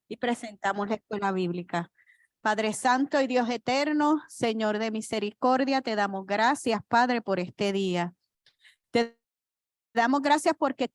Y presentamos la escuela bíblica. Padre Santo y Dios eterno, Señor de misericordia, te damos gracias, Padre, por este día. Te damos gracias porque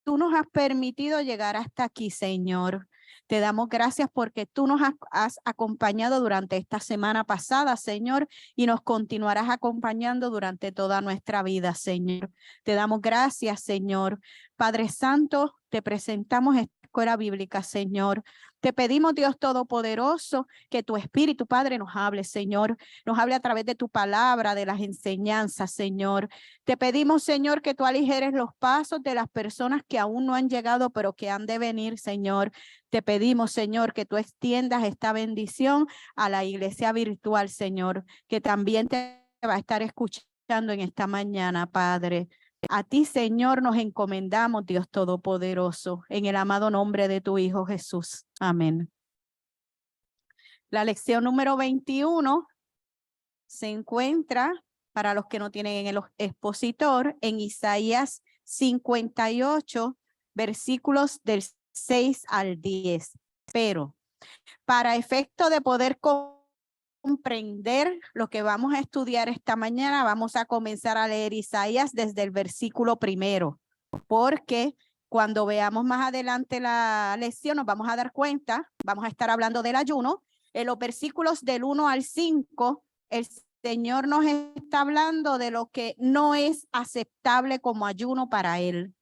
tú nos has permitido llegar hasta aquí, Señor. Te damos gracias porque tú nos has acompañado durante esta semana pasada, Señor, y nos continuarás acompañando durante toda nuestra vida, Señor. Te damos gracias, Señor. Padre Santo, te presentamos esta escuela bíblica, Señor. Te pedimos, Dios Todopoderoso, que tu Espíritu, Padre, nos hable, Señor. Nos hable a través de tu palabra, de las enseñanzas, Señor. Te pedimos, Señor, que tú aligeres los pasos de las personas que aún no han llegado, pero que han de venir, Señor. Te pedimos, Señor, que tú extiendas esta bendición a la iglesia virtual, Señor, que también te va a estar escuchando en esta mañana, Padre. A ti, Señor, nos encomendamos, Dios Todopoderoso, en el amado nombre de tu Hijo Jesús. Amén. La lección número 21 se encuentra, para los que no tienen el expositor, en Isaías 58, versículos del 6 al 10. Pero para efecto de poder comprender lo que vamos a estudiar esta mañana, vamos a comenzar a leer Isaías desde el versículo 1, porque cuando veamos más adelante la lección nos vamos a dar cuenta, vamos a estar hablando del ayuno. En los versículos del 1 al 5, el Señor nos está hablando de lo que no es aceptable como ayuno para Él.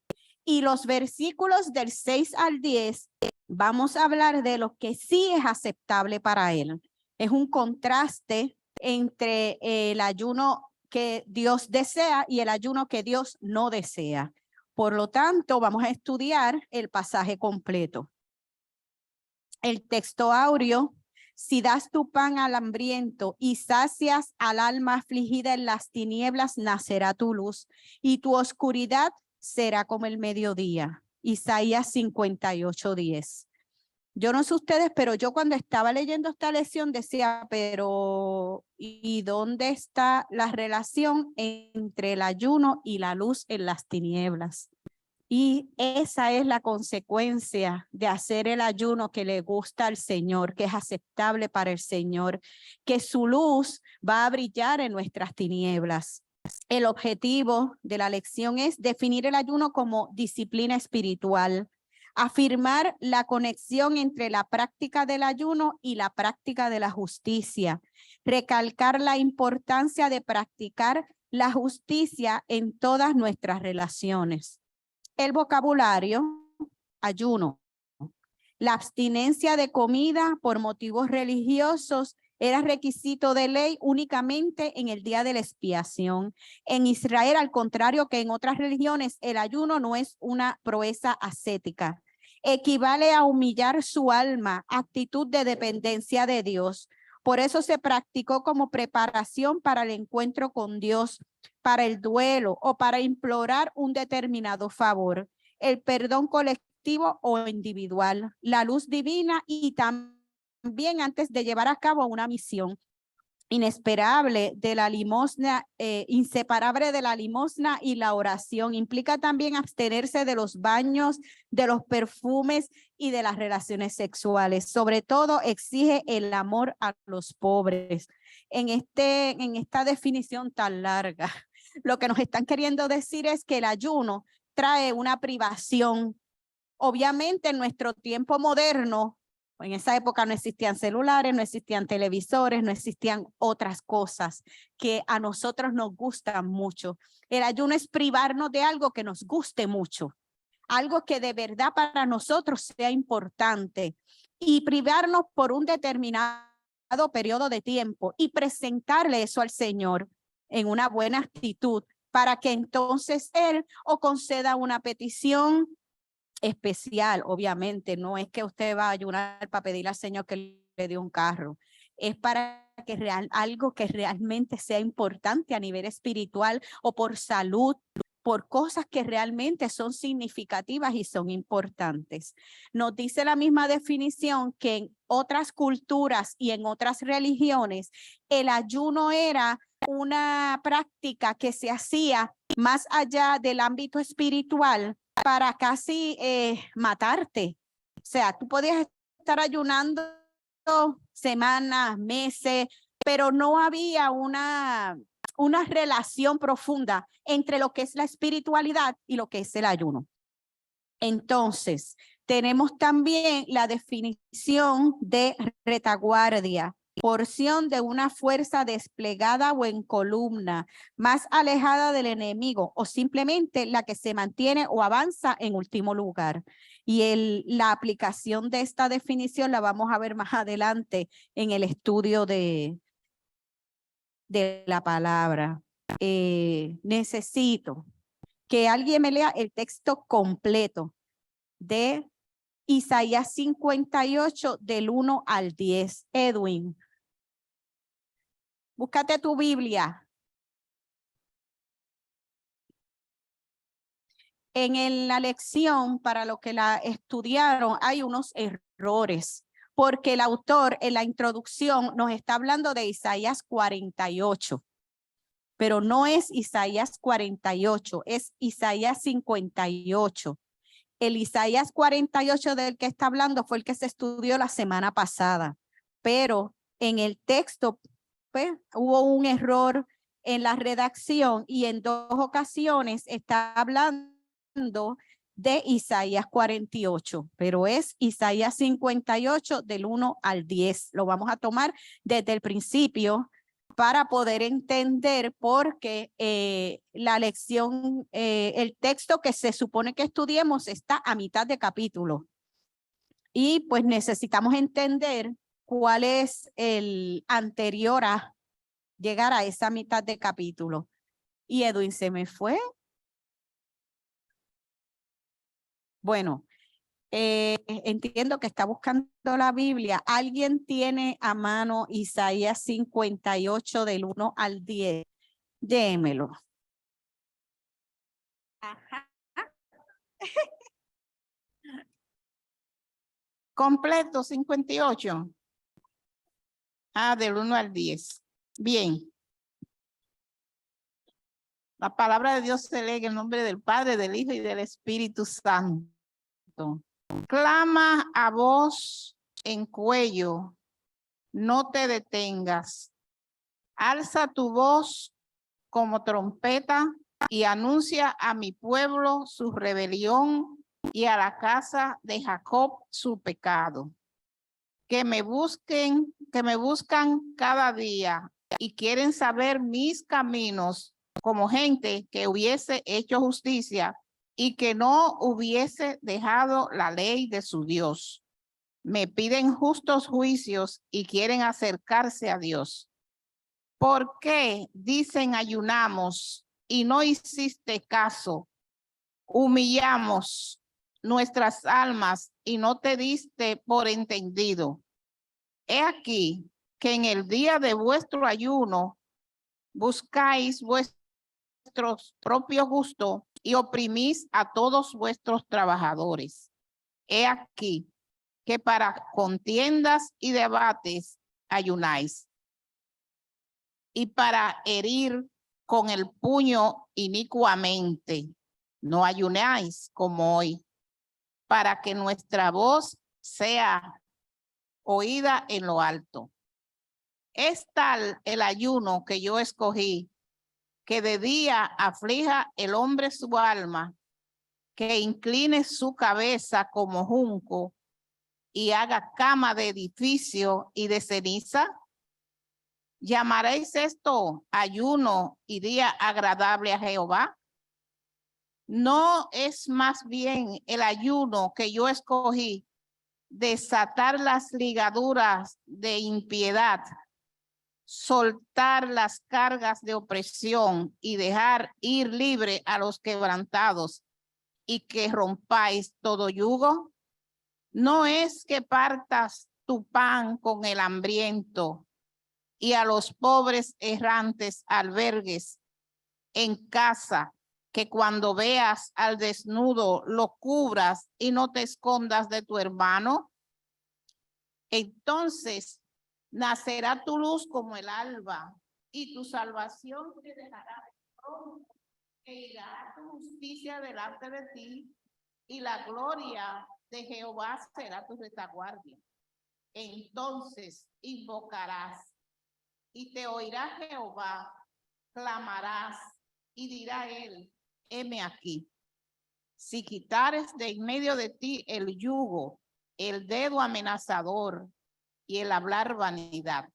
Y los versículos del 6 al 10, vamos a hablar de lo que sí es aceptable para Él. Es un contraste entre el ayuno que Dios desea y el ayuno que Dios no desea. Por lo tanto, vamos a estudiar el pasaje completo. El texto áureo: si das tu pan al hambriento y sacias al alma afligida en las tinieblas, nacerá tu luz y tu oscuridad será como el mediodía. Isaías 58:10. Yo no sé ustedes, pero yo cuando estaba leyendo esta lección decía, pero ¿y dónde está la relación entre el ayuno y la luz en las tinieblas? Y esa es la consecuencia de hacer el ayuno que le gusta al Señor, que es aceptable para el Señor, que su luz va a brillar en nuestras tinieblas. El objetivo de la lección es definir el ayuno como disciplina espiritual, afirmar la conexión entre la práctica del ayuno y la práctica de la justicia, recalcar la importancia de practicar la justicia en todas nuestras relaciones. El vocabulario: ayuno. La abstinencia de comida por motivos religiosos era requisito de ley únicamente en el día de la expiación. En Israel, al contrario que en otras religiones, el ayuno no es una proeza ascética. Equivale a humillar su alma, actitud de dependencia de Dios. Por eso se practicó como preparación para el encuentro con Dios, para el duelo o para implorar un determinado favor, el perdón colectivo o individual, la luz divina y también antes de llevar a cabo una misión. Inesperable de la limosna, inseparable de la limosna y la oración. Implica también abstenerse de los baños, de los perfumes y de las relaciones sexuales. Sobre todo exige el amor a los pobres. En esta definición tan larga, lo que nos están queriendo decir es que el ayuno trae una privación. Obviamente en nuestro tiempo moderno, en esa época no existían celulares, no existían televisores, no existían otras cosas que a nosotros nos gustan mucho. El ayuno es privarnos de algo que nos guste mucho, algo que de verdad para nosotros sea importante, y privarnos por un determinado periodo de tiempo y presentarle eso al Señor en una buena actitud para que entonces Él o conceda una petición especial. Obviamente no es que usted va a ayunar para pedirle al Señor que le dé un carro, es para que algo que realmente sea importante a nivel espiritual o por salud, por cosas que realmente son significativas y son importantes. Nos dice la misma definición que en otras culturas y en otras religiones el ayuno era una práctica que se hacía más allá del ámbito espiritual para casi matarte. O sea, tú podías estar ayunando semanas, meses, pero no había una relación profunda entre lo que es la espiritualidad y lo que es el ayuno. Entonces, tenemos también la definición de retaguardia, porción de una fuerza desplegada o en columna, más alejada del enemigo o simplemente la que se mantiene o avanza en último lugar. Y la aplicación de esta definición la vamos a ver más adelante en el estudio de la palabra. Necesito que alguien me lea el texto completo de Isaías 58 del 1 al 10. Edwin, búscate tu Biblia. En la lección, para lo que la estudiaron, hay unos errores, porque el autor en la introducción nos está hablando de Isaías 48, pero no es Isaías 48, es Isaías 58. El Isaías 48 del que está hablando fue el que se estudió la semana pasada, pero en el texto pues, hubo un error en la redacción y en 2 ocasiones está hablando de Isaías 48, pero es Isaías 58 del 1 al 10. Lo vamos a tomar desde el principio para poder entender por qué la lección, el texto que se supone que estudiemos está a mitad de capítulo. Y pues necesitamos entender cuál es el anterior a llegar a esa mitad de capítulo. Y Edwin se me fue. Bueno, entiendo que está buscando la Biblia. ¿Alguien tiene a mano Isaías 58 del 1 al 10? Démelo. Ajá. Completo, 58. Del 1 al 10. Bien. La palabra de Dios se lee en el nombre del Padre, del Hijo y del Espíritu Santo. Clama a voz en cuello, no te detengas. Alza tu voz como trompeta y anuncia a mi pueblo su rebelión y a la casa de Jacob su pecado. Que me buscan cada día y quieren saber mis caminos como gente que hubiese hecho justicia y que no hubiese dejado la ley de su Dios. Me piden justos juicios y quieren acercarse a Dios. ¿Por qué dicen ayunamos y no hiciste caso? Humillamos nuestras almas y no te diste por entendido. He aquí que en el día de vuestro ayuno buscáis vuestros propios gustos y oprimís a todos vuestros trabajadores. He aquí que para contiendas y debates ayunáis, y para herir con el puño inicuamente no ayunáis como hoy, para que nuestra voz sea oída en lo alto. Es tal el ayuno que yo escogí, que de día aflija el hombre su alma, que incline su cabeza como junco y haga cama de edificio y de ceniza. ¿Llamaréis esto ayuno y día agradable a Jehová? ¿No es más bien el ayuno que yo escogí, desatar las ligaduras de impiedad, soltar las cargas de opresión y dejar ir libre a los quebrantados y que rompáis todo yugo? ¿No es que partas tu pan con el hambriento y a los pobres errantes albergues en casa, que cuando veas al desnudo lo cubras y no te escondas de tu hermano? Entonces nacerá tu luz como el alba y tu salvación te dejará pronto, e irá tu justicia delante de ti y la gloria de Jehová será tu retaguardia. entonces invocarás y te oirá Jehová, clamarás y dirá él, heme aquí. Si quitares de en medio de ti el yugo, el dedo amenazador y el hablar vanidad,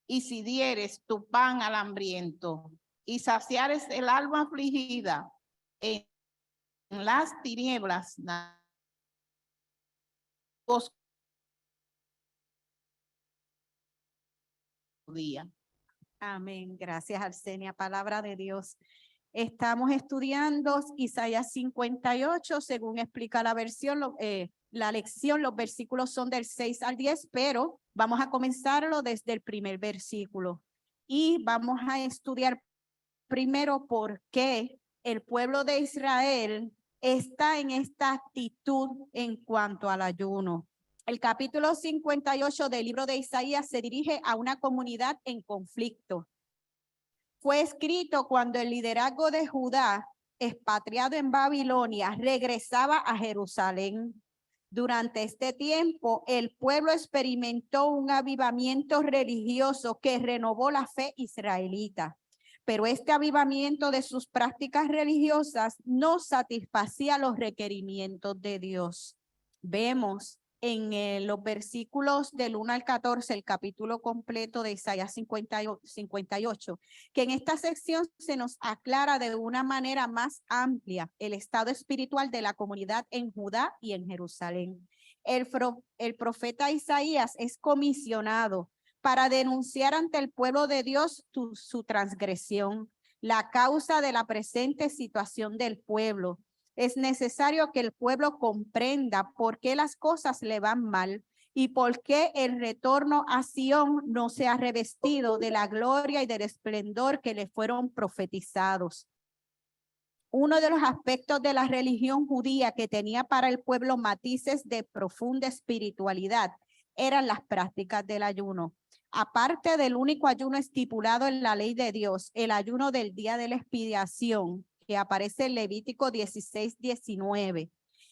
y si dieres tu pan al hambriento y saciares el alma afligida, en las tinieblas día. Amén. Gracias, Arsenia. Palabra de Dios. Estamos estudiando Isaías 58, según explica la versión, la lección, los versículos son del 6 al 10, pero vamos a comenzarlo desde el primer versículo. Y vamos a estudiar primero por qué el pueblo de Israel está en esta actitud en cuanto al ayuno. El capítulo 58 del libro de Isaías se dirige a una comunidad en conflicto. Fue escrito cuando el liderazgo de Judá, expatriado en Babilonia, regresaba a Jerusalén. Durante este tiempo, el pueblo experimentó un avivamiento religioso que renovó la fe israelita. Pero este avivamiento de sus prácticas religiosas no satisfacía los requerimientos de Dios. Vemos en los versículos del 1 al 14, el capítulo completo de Isaías 58, que en esta sección se nos aclara de una manera más amplia el estado espiritual de la comunidad en Judá y en Jerusalén. El profeta Isaías es comisionado para denunciar ante el pueblo de Dios su transgresión, la causa de la presente situación del pueblo. Es necesario que el pueblo comprenda por qué las cosas le van mal y por qué el retorno a Sión no se ha revestido de la gloria y del esplendor que le fueron profetizados. Uno de los aspectos de la religión judía que tenía para el pueblo matices de profunda espiritualidad eran las prácticas del ayuno. Aparte del único ayuno estipulado en la ley de Dios, el ayuno del día de la expiación, que aparece en Levítico 16:19,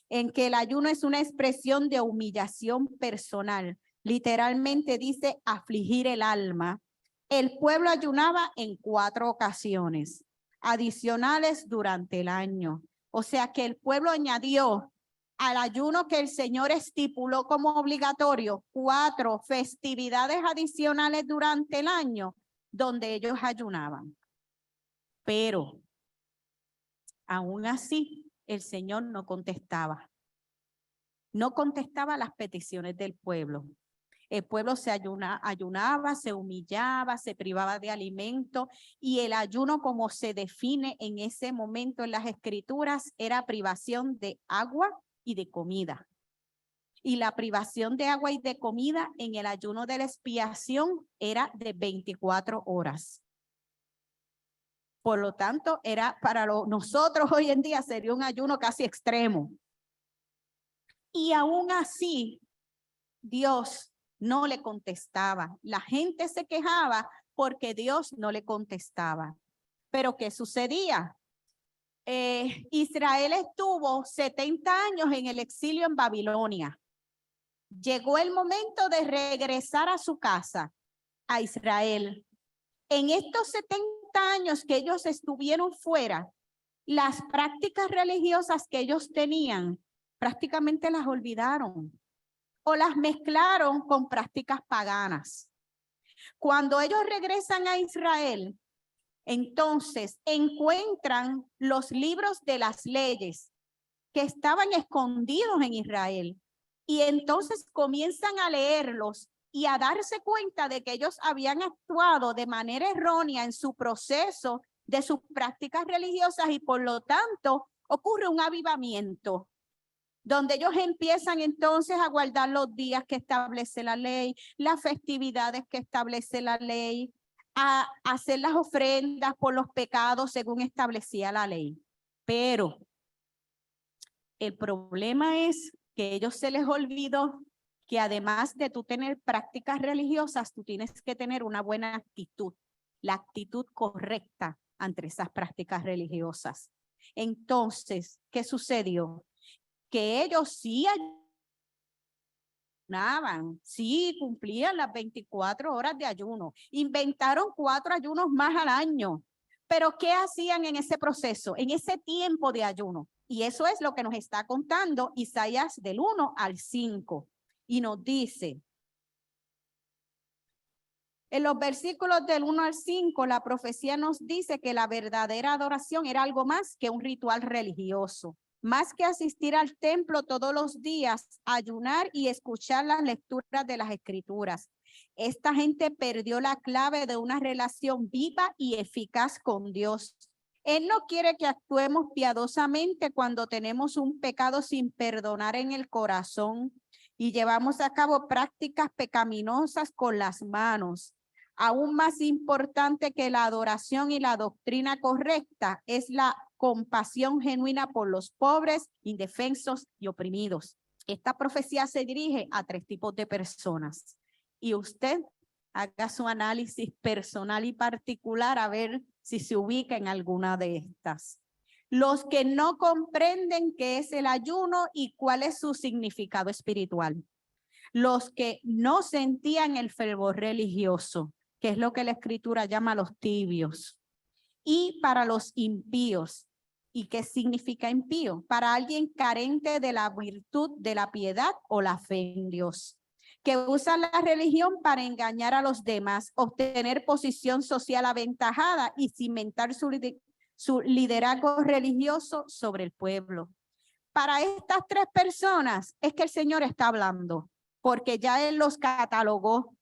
en que el ayuno es una expresión de humillación personal. Literalmente dice afligir el alma. El pueblo ayunaba en 4 ocasiones adicionales durante el año. O sea que el pueblo añadió al ayuno que el Señor estipuló como obligatorio 4 festividades adicionales durante el año donde ellos ayunaban. Pero aún así el Señor no contestaba. No contestaba las peticiones del pueblo. El pueblo se ayunaba, se humillaba, se privaba de alimento, y el ayuno, como se define en ese momento en las escrituras, era privación de agua y de comida. Y la privación de agua y de comida en el ayuno de la expiación era de 24 horas. Por lo tanto, era para nosotros hoy en día sería un ayuno casi extremo. Y aún así, Dios no le contestaba. La gente se quejaba porque Dios no le contestaba. Pero ¿qué sucedía? Israel estuvo 70 años en el exilio en Babilonia. Llegó el momento de regresar a su casa, a Israel. En estos 70 años que ellos estuvieron fuera, las prácticas religiosas que ellos tenían, prácticamente las olvidaron o las mezclaron con prácticas paganas. Cuando ellos regresan a Israel, entonces encuentran los libros de las leyes que estaban escondidos en Israel, y entonces comienzan a leerlos y a darse cuenta de que ellos habían actuado de manera errónea en su proceso de sus prácticas religiosas, y por lo tanto ocurre un avivamiento donde ellos empiezan entonces a guardar los días que establece la ley, las festividades que establece la ley, a hacer las ofrendas por los pecados según establecía la ley. Pero el problema es que a ellos se les olvidó que además de tú tener prácticas religiosas, tú tienes que tener una buena actitud, la actitud correcta ante esas prácticas religiosas. Entonces, ¿qué sucedió? Que ellos sí ayunaban, sí, cumplían las 24 horas de ayuno. Inventaron 4 ayunos más al año. Pero ¿qué hacían en ese proceso, en ese tiempo de ayuno? Y eso es lo que nos está contando Isaías del 1 al 5. Y nos dice, en los versículos del 1 al 5, la profecía nos dice que la verdadera adoración era algo más que un ritual religioso. Más que asistir al templo todos los días, ayunar y escuchar las lecturas de las escrituras. Esta gente perdió la clave de una relación viva y eficaz con Dios. Él no quiere que actuemos piadosamente cuando tenemos un pecado sin perdonar en el corazón y llevamos a cabo prácticas pecaminosas con las manos. Aún más importante que la adoración y la doctrina correcta es la compasión genuina por los pobres, indefensos y oprimidos. Esta profecía se dirige a 3 tipos de personas. Y usted haga su análisis personal y particular a ver si se ubica en alguna de estas. Los que no comprenden qué es el ayuno y cuál es su significado espiritual. Los que no sentían el fervor religioso, que es lo que la Escritura llama los tibios. Y para los impíos. ¿Y qué significa impío? Para alguien carente de la virtud de la piedad o la fe en Dios, que usa la religión para engañar a los demás, obtener posición social aventajada y cimentar su liderazgo religioso sobre el pueblo. Para estas 3 personas es que el Señor está hablando, porque ya Él los catalogó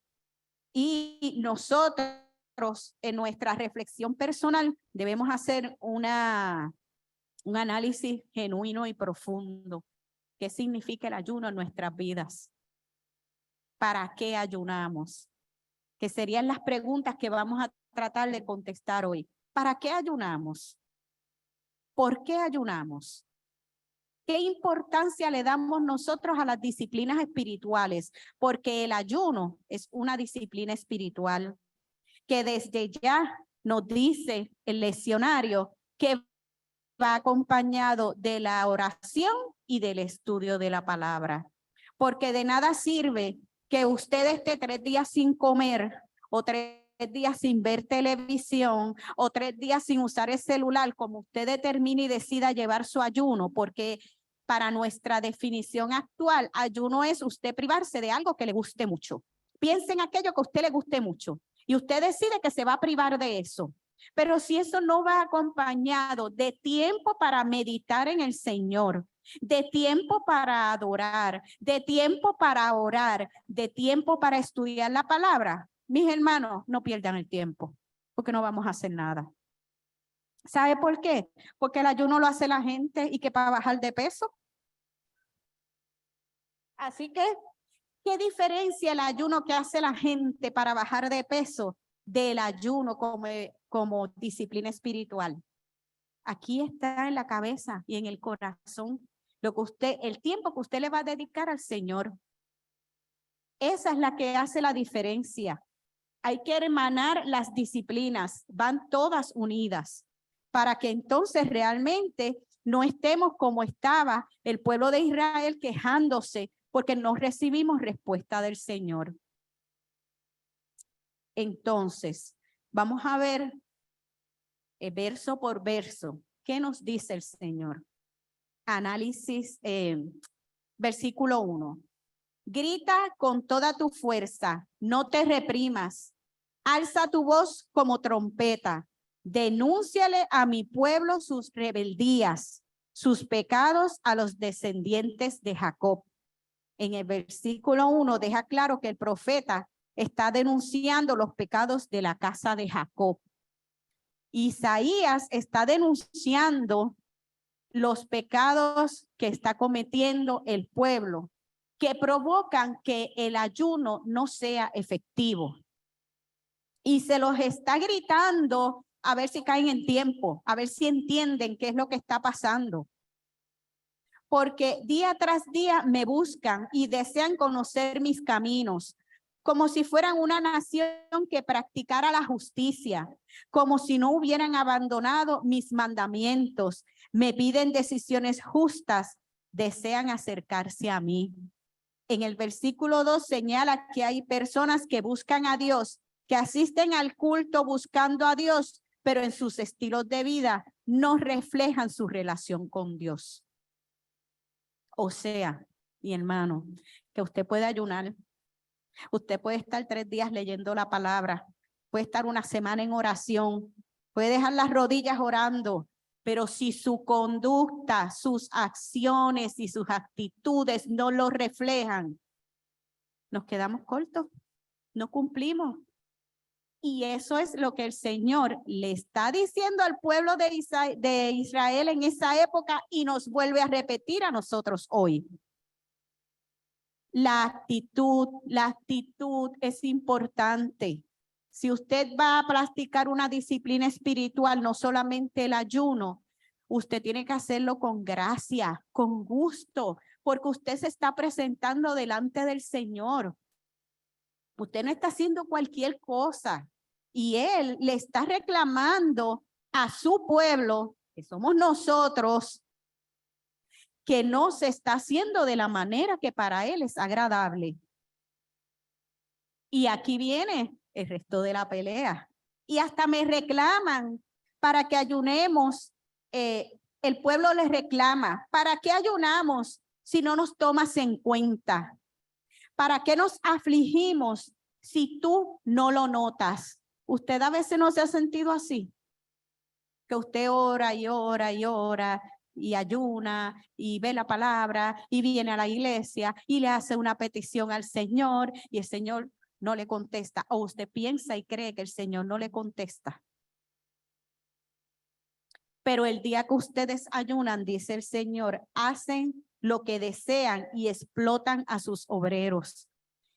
y nosotros en nuestra reflexión personal debemos hacer un análisis genuino y profundo. ¿Qué significa el ayuno en nuestras vidas? ¿Para qué ayunamos? Que serían las preguntas que vamos a tratar de contestar hoy. ¿Para qué ayunamos? ¿Por qué ayunamos? ¿Qué importancia le damos nosotros a las disciplinas espirituales? Porque el ayuno es una disciplina espiritual que desde ya nos dice el leccionario que va acompañado de la oración y del estudio de la palabra. Porque de nada sirve que usted esté 3 días sin comer o 3 días sin ver televisión o 3 días sin usar el celular, como usted determine y decida llevar su ayuno, porque para nuestra definición actual, ayuno es usted privarse de algo que le guste mucho. Piense en aquello que a usted le guste mucho y usted decide que se va a privar de eso. Pero si eso no va acompañado de tiempo para meditar en el Señor, de tiempo para adorar, de tiempo para orar, de tiempo para estudiar la palabra, mis hermanos, no pierdan el tiempo, porque no vamos a hacer nada. ¿Sabe por qué? Porque el ayuno lo hace la gente y que para bajar de peso. Así que, ¿qué diferencia el ayuno que hace la gente para bajar de peso del ayuno como disciplina espiritual? Aquí está en la cabeza y en el corazón el tiempo que usted le va a dedicar al Señor. Esa es la que hace la diferencia. Hay que hermanar las disciplinas, van todas unidas, para que entonces realmente no estemos como estaba el pueblo de Israel quejándose porque no recibimos respuesta del Señor. Entonces, vamos a ver verso por verso, ¿qué nos dice el Señor? Análisis, versículo 1. Grita con toda tu fuerza, no te reprimas. Alza tu voz como trompeta. Denúnciale a mi pueblo sus rebeldías, sus pecados a los descendientes de Jacob. En el versículo 1 deja claro que el profeta está denunciando los pecados de la casa de Jacob. Isaías está denunciando los pecados que está cometiendo el pueblo, que provocan que el ayuno no sea efectivo. Y se los está gritando a ver si caen en tiempo, a ver si entienden qué es lo que está pasando. Porque día tras día me buscan y desean conocer mis caminos, como si fueran una nación que practicara la justicia, como si no hubieran abandonado mis mandamientos. Me piden decisiones justas, desean acercarse a mí. En el versículo 2 señala que hay personas que buscan a Dios, que asisten al culto buscando a Dios, pero en sus estilos de vida no reflejan su relación con Dios. O sea, mi hermano, que usted puede ayunar, usted puede estar 3 días leyendo la palabra, puede estar una semana en oración, puede dejar las rodillas orando, pero si su conducta, sus acciones y sus actitudes no lo reflejan, nos quedamos cortos, no cumplimos. Y eso es lo que el Señor le está diciendo al pueblo de Israel en esa época y nos vuelve a repetir a nosotros hoy. La actitud es importante. Si usted va a practicar una disciplina espiritual, no solamente el ayuno, usted tiene que hacerlo con gracia, con gusto, porque usted se está presentando delante del Señor. Usted no está haciendo cualquier cosa y Él le está reclamando a su pueblo, que somos nosotros, que no se está haciendo de la manera que para Él es agradable. Y aquí viene el resto de la pelea. Y hasta me reclaman para que ayunemos. El pueblo les reclama, ¿para qué ayunamos si no nos tomas en cuenta? ¿Para qué nos afligimos si tú no lo notas? ¿Usted a veces no se ha sentido así? Que usted ora y ora y ora y ayuna y ve la palabra y viene a la iglesia y le hace una petición al Señor y el Señor no le contesta, o usted piensa y cree que el Señor no le contesta. Pero el día que ustedes ayunan, dice el Señor, hacen lo que desean y explotan a sus obreros.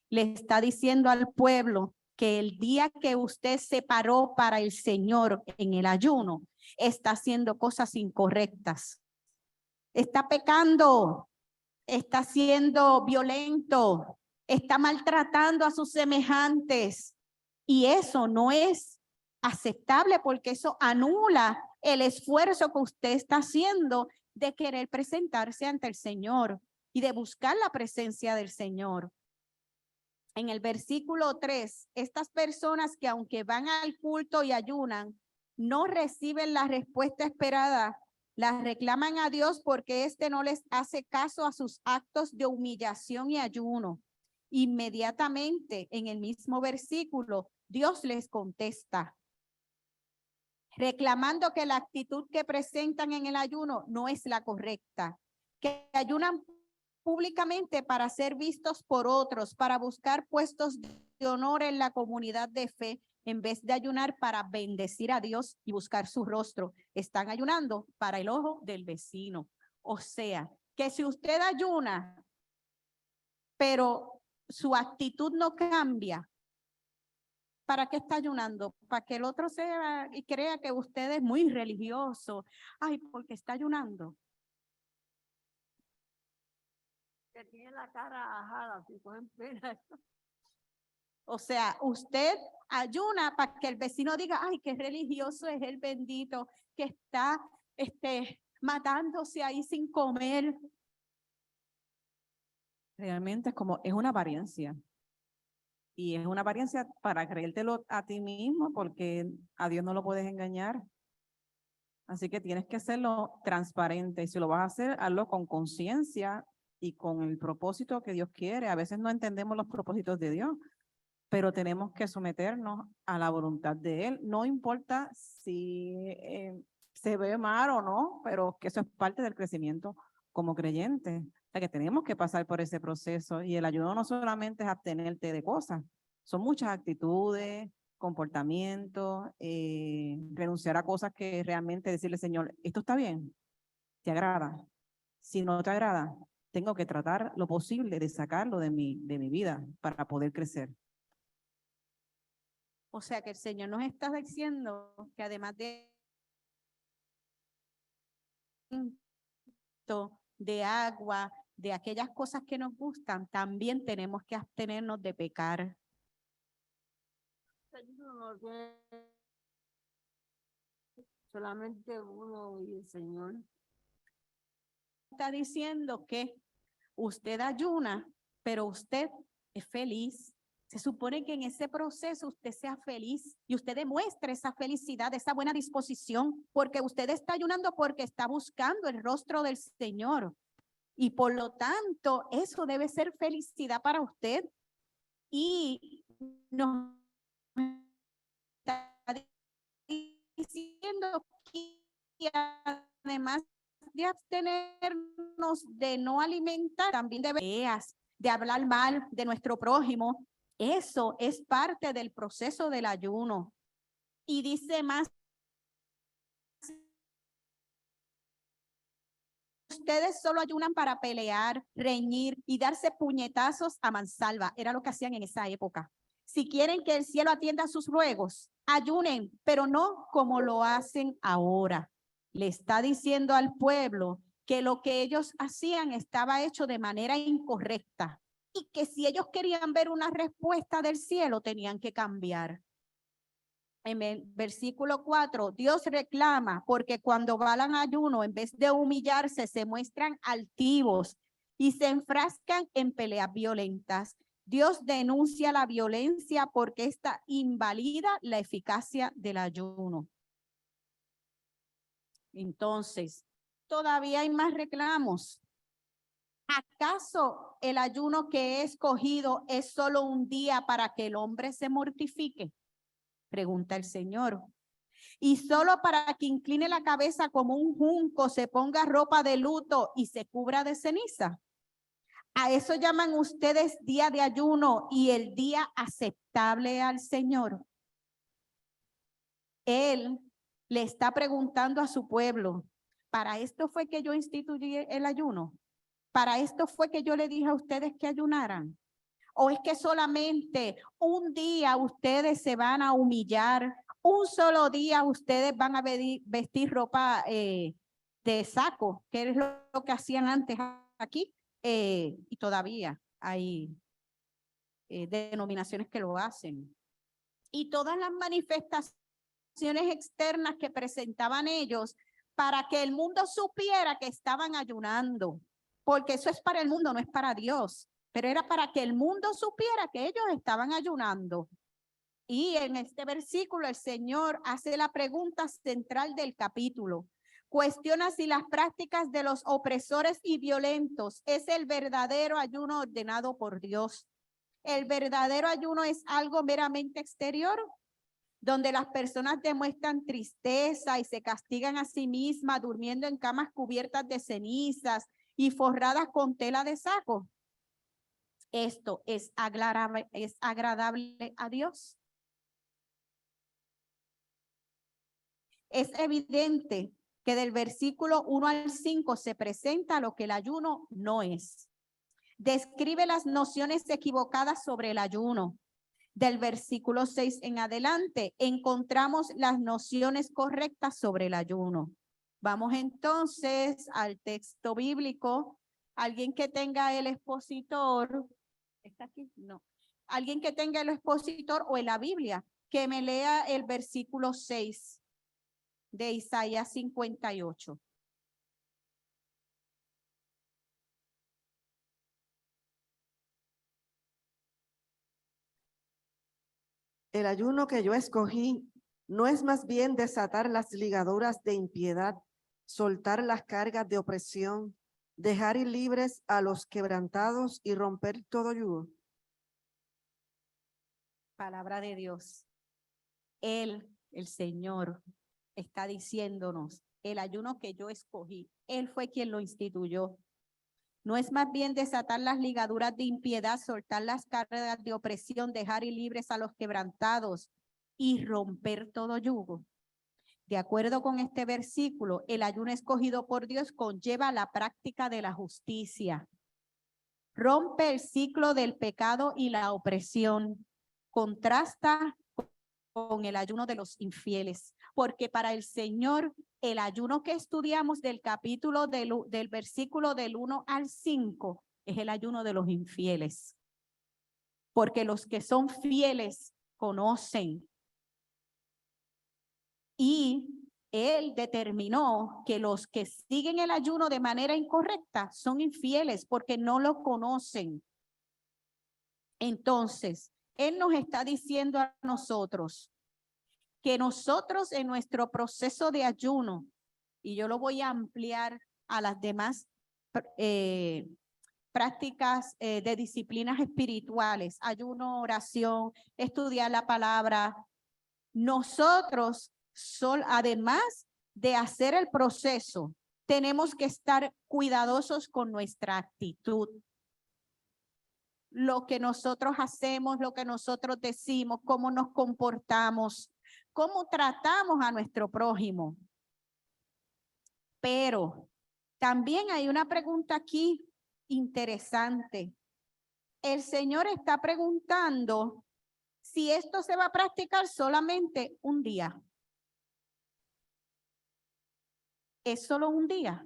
Le está diciendo al pueblo que el día que usted se paró para el Señor en el ayuno, está haciendo cosas incorrectas. Está pecando, está siendo violento, está maltratando a sus semejantes. Y eso no es aceptable porque eso anula el esfuerzo que usted está haciendo de querer presentarse ante el Señor y de buscar la presencia del Señor. En el versículo 3, estas personas que aunque van al culto y ayunan, no reciben la respuesta esperada, las reclaman a Dios porque éste no les hace caso a sus actos de humillación y ayuno. Inmediatamente en el mismo versículo, Dios les contesta, reclamando que la actitud que presentan en el ayuno no es la correcta, que ayunan públicamente para ser vistos por otros, para buscar puestos de honor en la comunidad de fe, en vez de ayunar para bendecir a Dios y buscar su rostro. Están ayunando para el ojo del vecino. O sea, que si usted ayuna, pero su actitud no cambia, ¿para qué está ayunando? Para que el otro sea y crea que usted es muy religioso. Ay, porque está ayunando. Que tiene la cara ajada, si pueden ver. O sea, usted ayuna para que el vecino diga, ay, qué religioso es el bendito que está matándose ahí sin comer. Realmente es una apariencia. Y es una apariencia para creértelo a ti mismo porque a Dios no lo puedes engañar. Así que tienes que hacerlo transparente y si lo vas a hacer, hazlo con conciencia y con el propósito que Dios quiere. A veces no entendemos los propósitos de Dios, pero tenemos que someternos a la voluntad de Él. No importa si se ve mal o no, pero que eso es parte del crecimiento como creyente. O sea que tenemos que pasar por ese proceso y el ayuno no solamente es abstenerte de cosas, son muchas actitudes, comportamientos, renunciar a cosas que realmente decirle, Señor, esto está bien, ¿te agrada? Si no te agrada, tengo que tratar lo posible de sacarlo de mi vida para poder crecer. O sea que el Señor nos está diciendo que además de agua, de aquellas cosas que nos gustan, también tenemos que abstenernos de pecar. Solamente uno y el Señor. Está diciendo que usted ayuna pero usted es feliz. Se supone que en ese proceso usted sea feliz y usted demuestre esa felicidad, esa buena disposición, porque usted está ayunando porque está buscando el rostro del Señor. Y por lo tanto, eso debe ser felicidad para usted. Y nos está diciendo que además de abstenernos de no alimentar, también de hablar mal de nuestro prójimo. Eso es parte del proceso del ayuno. Y dice más, ustedes solo ayunan para pelear, reñir y darse puñetazos a mansalva. Era lo que hacían en esa época. Si quieren que el cielo atienda sus ruegos, ayunen, pero no como lo hacen ahora. Le está diciendo al pueblo que lo que ellos hacían estaba hecho de manera incorrecta y que si ellos querían ver una respuesta del cielo, tenían que cambiar. En el versículo 4, Dios reclama porque cuando van al ayuno, en vez de humillarse, se muestran altivos y se enfrascan en peleas violentas. Dios denuncia la violencia porque esta invalida la eficacia del ayuno. Entonces, todavía hay más reclamos. ¿Acaso el ayuno que he escogido es solo un día para que el hombre se mortifique? Pregunta el Señor. Y solo para que incline la cabeza como un junco, se ponga ropa de luto y se cubra de ceniza. A eso llaman ustedes día de ayuno y el día aceptable al Señor. Él le está preguntando a su pueblo, ¿para esto fue que yo instituí el ayuno? ¿Para esto fue que yo le dije a ustedes que ayunaran? ¿O es que solamente un día ustedes se van a humillar? Un solo día ustedes van a vestir ropa de saco, que es lo que hacían antes aquí, y todavía hay denominaciones que lo hacen. Y todas las manifestaciones externas que presentaban ellos para que el mundo supiera que estaban ayunando, porque eso es para el mundo, no es para Dios, pero era para que el mundo supiera que ellos estaban ayunando. Y en este versículo el Señor hace la pregunta central del capítulo. Cuestiona si las prácticas de los opresores y violentos es el verdadero ayuno ordenado por Dios. El verdadero ayuno es algo meramente exterior, donde las personas demuestran tristeza y se castigan a sí mismas durmiendo en camas cubiertas de cenizas y forradas con tela de saco. Esto es agradable a Dios. Es evidente que del versículo 1 al 5 se presenta lo que el ayuno no es. Describe las nociones equivocadas sobre el ayuno. Del versículo 6 en adelante encontramos las nociones correctas sobre el ayuno. Vamos entonces al texto bíblico. Alguien que tenga el expositor, ¿está aquí? No. Alguien que tenga el expositor o en la Biblia, que me lea el versículo 6 de Isaías 58. El ayuno que yo escogí no es más bien desatar las ligaduras de impiedad, soltar las cargas de opresión, dejar ir libres a los quebrantados y romper todo yugo. Palabra de Dios. Él, el Señor, está diciéndonos, el ayuno que yo escogí, Él fue quien lo instituyó. No es más bien desatar las ligaduras de impiedad, soltar las cargas de opresión, dejar ir libres a los quebrantados y romper todo yugo. De acuerdo con este versículo, el ayuno escogido por Dios conlleva la práctica de la justicia. Rompe el ciclo del pecado y la opresión. Contrasta con el ayuno de los infieles, porque para el Señor el ayuno que estudiamos del capítulo del versículo del 1 al 5 es el ayuno de los infieles, porque los que son fieles conocen. Y Él determinó que los que siguen el ayuno de manera incorrecta son infieles porque no lo conocen. Entonces, Él nos está diciendo a nosotros que nosotros en nuestro proceso de ayuno, y yo lo voy a ampliar a las demás prácticas de disciplinas espirituales, ayuno, oración, estudiar la palabra, nosotros, además de hacer el proceso, tenemos que estar cuidadosos con nuestra actitud. Lo que nosotros hacemos, lo que nosotros decimos, cómo nos comportamos, cómo tratamos a nuestro prójimo. Pero también hay una pregunta aquí interesante. El Señor está preguntando si esto se va a practicar solamente un día. ¿Es solo un día?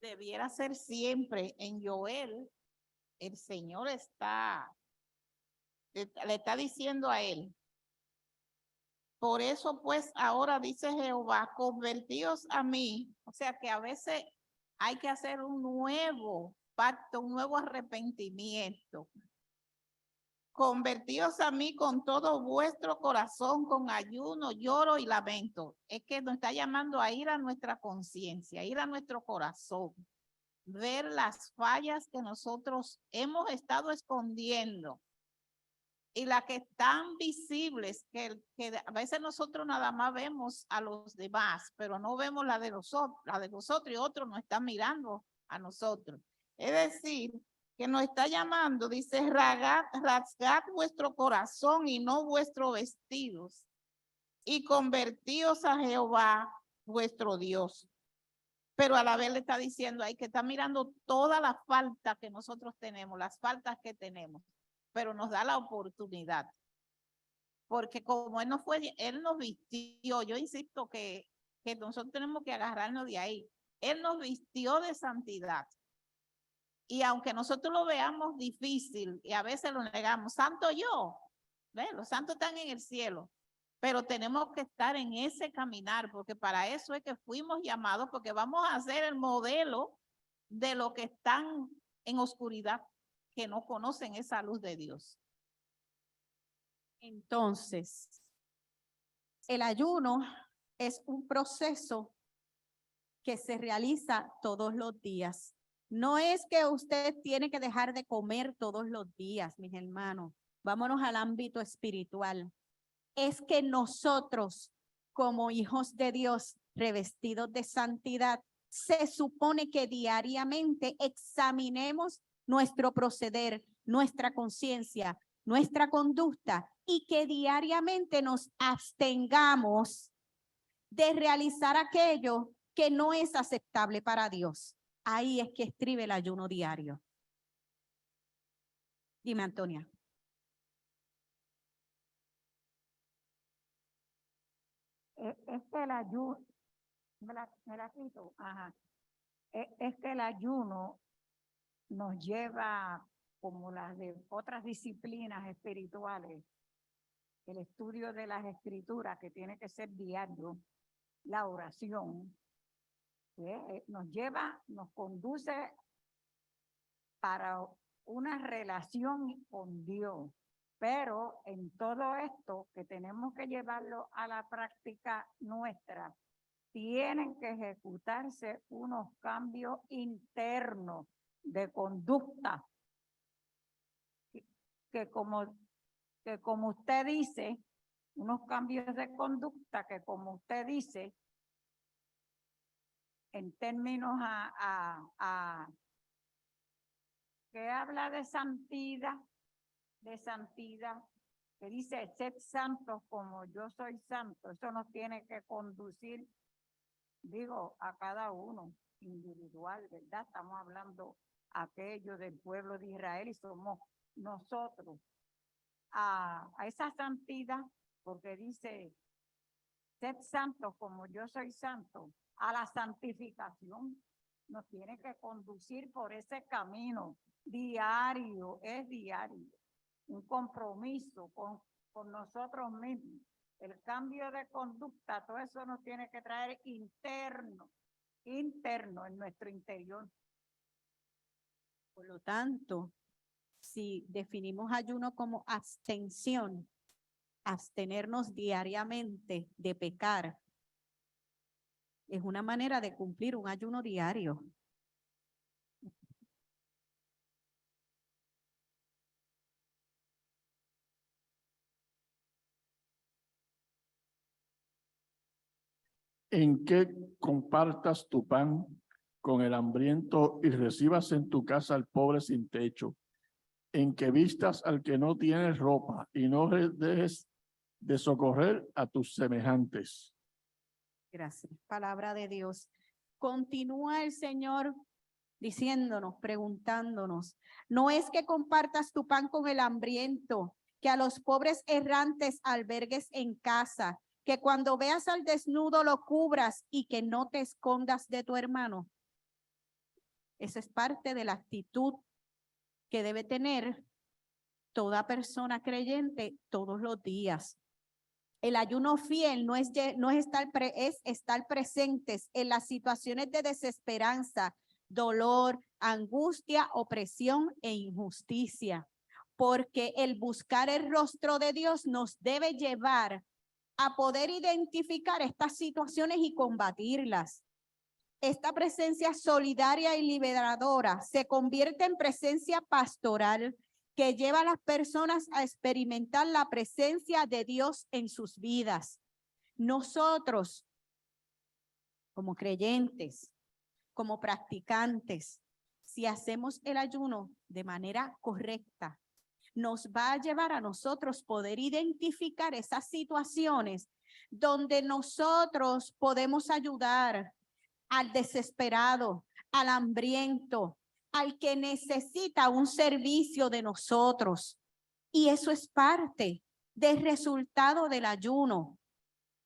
Debiera ser siempre. En Joel, el Señor le está diciendo a él: por eso pues ahora dice Jehová, convertíos a mí. O sea que a veces hay que hacer un nuevo pacto, un nuevo arrepentimiento. Convertíos a mí con todo vuestro corazón, con ayuno, lloro y lamento. Es que nos está llamando a ir a nuestra conciencia, a ir a nuestro corazón, ver las fallas que nosotros hemos estado escondiendo y las que están visibles, que a veces nosotros nada más vemos a los demás, pero no vemos la de nosotros y otros nos están mirando a nosotros. Es decir, que nos está llamando, dice, rasgad vuestro corazón y no vuestros vestidos, y convertíos a Jehová vuestro Dios. Pero a la vez le está diciendo ahí que está mirando toda la falta que nosotros tenemos, las faltas que tenemos, pero nos da la oportunidad. Porque como Él nos vistió, yo insisto que nosotros tenemos que agarrarnos de ahí. Él nos vistió de santidad. Y aunque nosotros lo veamos difícil y a veces lo negamos, santo yo, ¿ves? Los santos están en el cielo, pero tenemos que estar en ese caminar, porque para eso es que fuimos llamados, porque vamos a ser el modelo de los que están en oscuridad, que no conocen esa luz de Dios. Entonces, el ayuno es un proceso que se realiza todos los días. No es que usted tiene que dejar de comer todos los días, mis hermanos. Vámonos al ámbito espiritual. Es que nosotros, como hijos de Dios, revestidos de santidad, se supone que diariamente examinemos nuestro proceder, nuestra conciencia, nuestra conducta, y que diariamente nos abstengamos de realizar aquello que no es aceptable para Dios. Ahí es que estriba el ayuno diario. Dime, Antonia. Es que el ayuno, me la quito, ajá. Es que el ayuno nos lleva, como las de otras disciplinas espirituales, el estudio de las escrituras, que tiene que ser diario, la oración, nos lleva, nos conduce para una relación con Dios. Pero en todo esto que tenemos que llevarlo a la práctica nuestra, tienen que ejecutarse unos cambios internos de conducta que como usted dice, unos cambios de conducta que como usted dice, en términos que habla de santidad, que dice, sed santos como yo soy santo. Eso nos tiene que conducir, digo, a cada uno individual, ¿verdad? Estamos hablando aquello del pueblo de Israel y somos nosotros a esa santidad, porque dice, sed santos como yo soy santo, a la santificación. Nos tiene que conducir por ese camino diario, es diario, un compromiso con nosotros mismos. El cambio de conducta, todo eso nos tiene que traer interno en nuestro interior. Por lo tanto, si definimos ayuno como abstención, abstenernos diariamente de pecar, es una manera de cumplir un ayuno diario. En que compartas tu pan con el hambriento y recibas en tu casa al pobre sin techo, en que vistas al que no tiene ropa y no dejes de socorrer a tus semejantes. Gracias. Palabra de Dios. Continúa el Señor diciéndonos, preguntándonos, no es que compartas tu pan con el hambriento, que a los pobres errantes albergues en casa, que cuando veas al desnudo lo cubras y que no te escondas de tu hermano. Esa es parte de la actitud que debe tener toda persona creyente todos los días. El ayuno fiel es estar presentes en las situaciones de desesperanza, dolor, angustia, opresión e injusticia, porque el buscar el rostro de Dios nos debe llevar a poder identificar estas situaciones y combatirlas. Esta presencia solidaria y liberadora se convierte en presencia pastoral que lleva a las personas a experimentar la presencia de Dios en sus vidas. Nosotros, como creyentes, como practicantes, si hacemos el ayuno de manera correcta, nos va a llevar a nosotros poder identificar esas situaciones donde nosotros podemos ayudar al desesperado, al hambriento, al que necesita un servicio de nosotros. Y eso es parte del resultado del ayuno,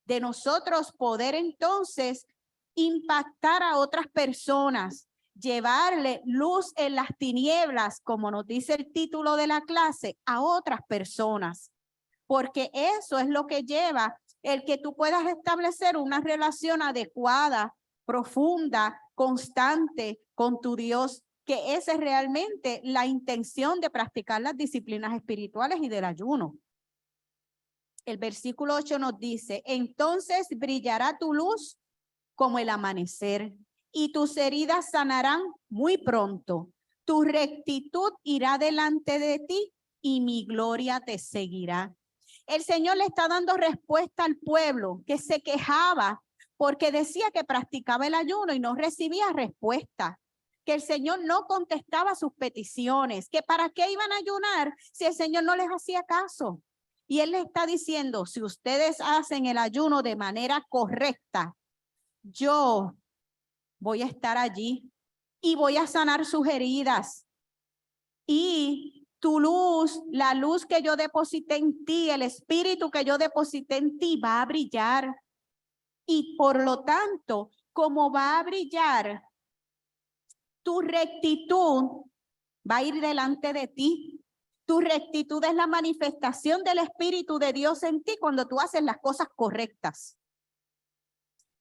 de nosotros poder entonces impactar a otras personas, llevarle luz en las tinieblas, como nos dice el título de la clase, a otras personas. Porque eso es lo que lleva el que tú puedas establecer una relación adecuada, profunda, constante con tu Dios, que esa es realmente la intención de practicar las disciplinas espirituales y del ayuno. El versículo 8 nos dice, entonces brillará tu luz como el amanecer y tus heridas sanarán muy pronto. Tu rectitud irá delante de ti y mi gloria te seguirá. El Señor le está dando respuesta al pueblo que se quejaba porque decía que practicaba el ayuno y no recibía respuesta, que el Señor no contestaba sus peticiones, que para qué iban a ayunar si el Señor no les hacía caso. Y Él les está diciendo, si ustedes hacen el ayuno de manera correcta, yo voy a estar allí y voy a sanar sus heridas. Y tu luz, la luz que yo deposité en ti, el espíritu que yo deposité en ti va a brillar. Y por lo tanto, como va a brillar, tu rectitud va a ir delante de ti. Tu rectitud es la manifestación del Espíritu de Dios en ti cuando tú haces las cosas correctas.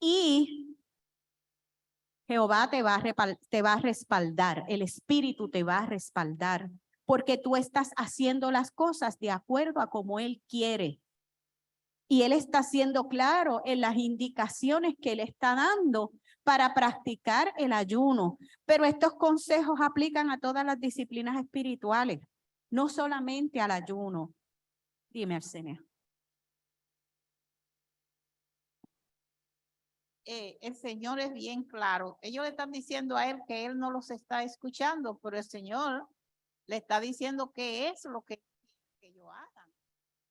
Y Jehová te va a respaldar, el Espíritu te va a respaldar, porque tú estás haciendo las cosas de acuerdo a como Él quiere. Y Él está siendo claro en las indicaciones que Él está dando para practicar el ayuno. Pero estos consejos aplican a todas las disciplinas espirituales, no solamente al ayuno. Dime, Arsenia. El Señor es bien claro. Ellos le están diciendo a Él que Él no los está escuchando, pero el Señor le está diciendo qué es lo que ellos hagan.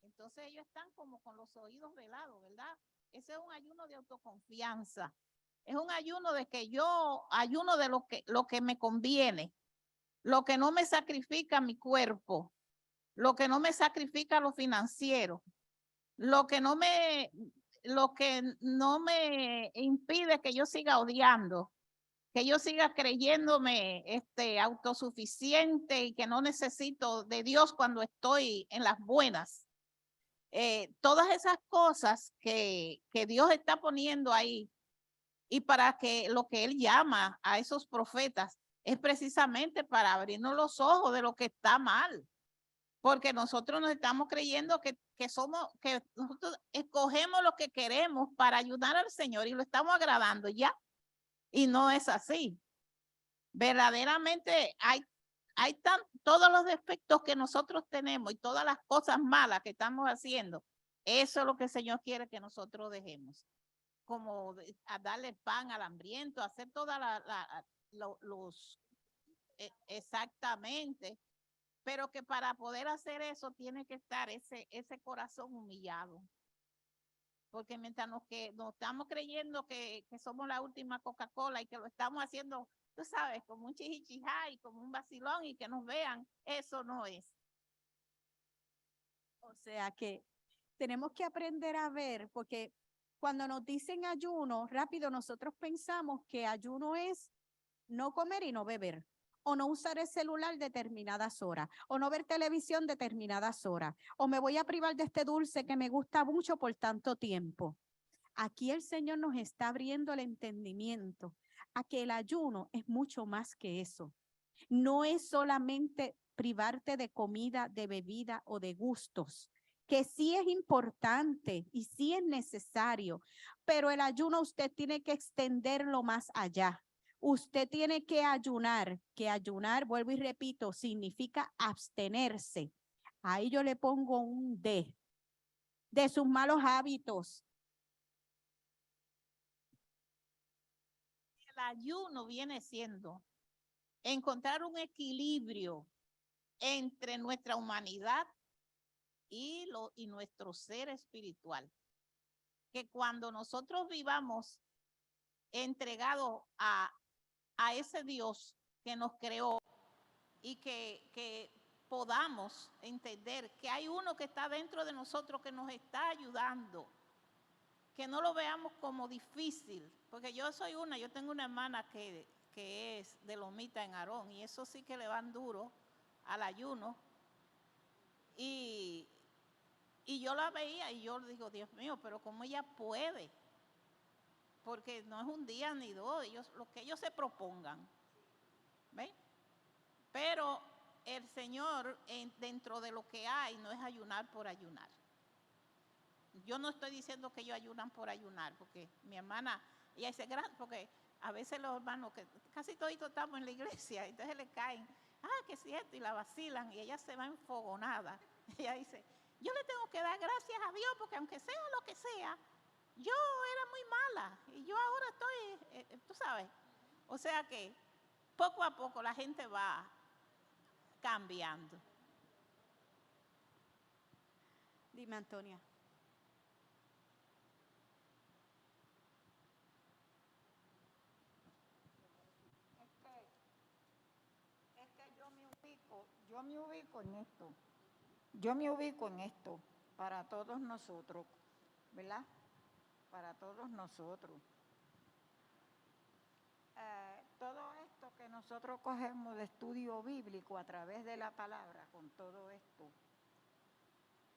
Entonces ellos están como con los oídos velados, ¿verdad? Ese es un ayuno de autoconfianza. Es un ayuno de que yo ayuno de lo que me conviene, lo que no me sacrifica mi cuerpo, lo que no me sacrifica lo financiero, lo que no me impide que yo siga odiando, que yo siga creyéndome autosuficiente y que no necesito de Dios cuando estoy en las buenas. todas esas cosas que Dios está poniendo ahí, y para que lo que Él llama a esos profetas es precisamente para abrirnos los ojos de lo que está mal. Porque nosotros nos estamos creyendo que nosotros escogemos lo que queremos para ayudar al Señor y lo estamos agradando ya. Y no es así. Verdaderamente hay todos los defectos que nosotros tenemos y todas las cosas malas que estamos haciendo. Eso es lo que el Señor quiere que nosotros dejemos. Como a darle pan al hambriento, hacer todas exactamente. Pero que para poder hacer eso tiene que estar ese corazón humillado. Porque mientras nos estamos creyendo que somos la última Coca-Cola y que lo estamos haciendo, tú sabes, como un chichichijá y como un vacilón y que nos vean, eso no es. O sea que tenemos que aprender a ver, porque cuando nos dicen ayuno, rápido nosotros pensamos que ayuno es no comer y no beber, o no usar el celular determinadas horas, o no ver televisión determinadas horas, o me voy a privar de este dulce que me gusta mucho por tanto tiempo. Aquí el Señor nos está abriendo el entendimiento a que el ayuno es mucho más que eso. No es solamente privarte de comida, de bebida o de gustos, que sí es importante y sí es necesario, pero el ayuno usted tiene que extenderlo más allá. Usted tiene que ayunar, vuelvo y repito, significa abstenerse. Ahí yo le pongo un D, de sus malos hábitos. El ayuno viene siendo encontrar un equilibrio entre nuestra humanidad y nuestro ser espiritual. Que cuando nosotros vivamos entregados a ese Dios que nos creó y que podamos entender que hay uno que está dentro de nosotros que nos está ayudando, que no lo veamos como difícil, porque yo tengo una hermana que es de Lomita en Aarón y eso sí que le van duro al ayuno y yo la veía y yo digo, Dios mío, pero cómo ella puede, porque no es un día ni dos, lo que ellos se propongan, ¿ven? Pero el Señor dentro de lo que hay no es ayunar por ayunar. Yo no estoy diciendo que ellos ayunan por ayunar, porque mi hermana, ella dice, porque a veces los hermanos, que casi todos estamos en la iglesia, entonces le caen, que es cierto, y la vacilan, y ella se va enfogonada. Ella dice, yo le tengo que dar gracias a Dios, porque aunque sea lo que sea, yo era muy mala, y yo ahora estoy, tú sabes. O sea que poco a poco la gente va cambiando. Dime, Antonia. Es que yo me ubico en esto. Yo me ubico en esto para todos nosotros, ¿verdad? Para todos nosotros. Todo esto que nosotros cogemos de estudio bíblico a través de la palabra, con todo esto,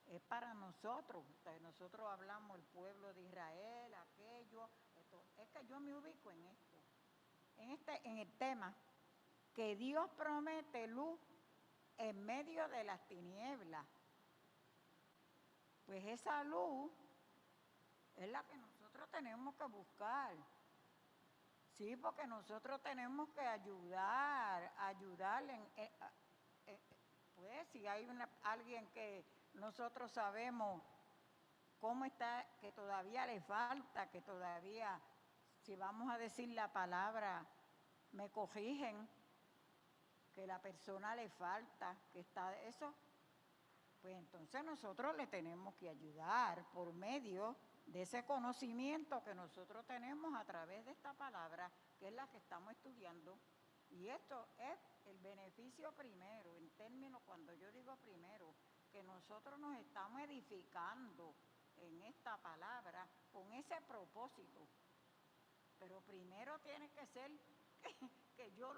es para nosotros. Nosotros hablamos el pueblo de Israel, aquello, esto. Es que yo me ubico en esto, en el tema que Dios promete luz en medio de las tinieblas. Pues esa luz es la que nosotros tenemos que buscar. Sí, porque nosotros tenemos que ayudarle. Pues si hay alguien que nosotros sabemos cómo está, que todavía le falta, que todavía, si vamos a decir la palabra, me corrigen, que la persona le falta, que está eso, pues entonces nosotros le tenemos que ayudar por medio de ese conocimiento que nosotros tenemos a través de esta palabra, que es la que estamos estudiando. Y esto es el beneficio primero, en términos, cuando yo digo primero, que nosotros nos estamos edificando en esta palabra con ese propósito. Pero primero tiene que ser que yo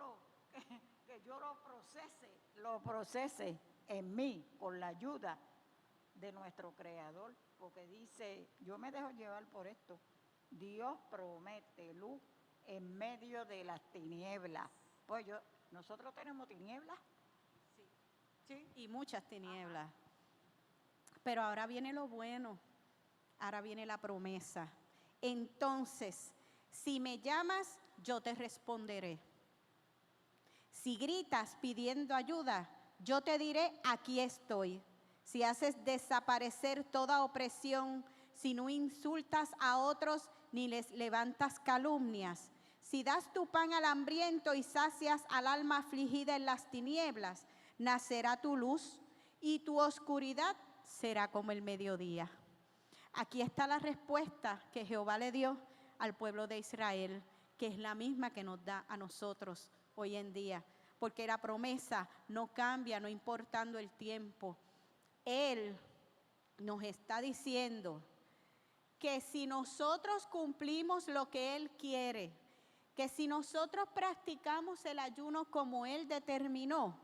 lo procese en mí con la ayuda de nuestro Creador, porque dice, yo me dejo llevar por esto, Dios promete luz en medio de las tinieblas. Pues nosotros tenemos tinieblas. Sí. Y muchas tinieblas. Pero ahora viene lo bueno, ahora viene la promesa. Entonces, si me llamas, yo te responderé. Si gritas pidiendo ayuda, yo te diré, aquí estoy. Si haces desaparecer toda opresión, si no insultas a otros ni les levantas calumnias, si das tu pan al hambriento y sacias al alma afligida en las tinieblas, nacerá tu luz y tu oscuridad será como el mediodía. Aquí está la respuesta que Jehová le dio al pueblo de Israel, que es la misma que nos da a nosotros hoy en día, porque la promesa no cambia, no importando el tiempo. Él nos está diciendo que si nosotros cumplimos lo que Él quiere, que si nosotros practicamos el ayuno como Él determinó,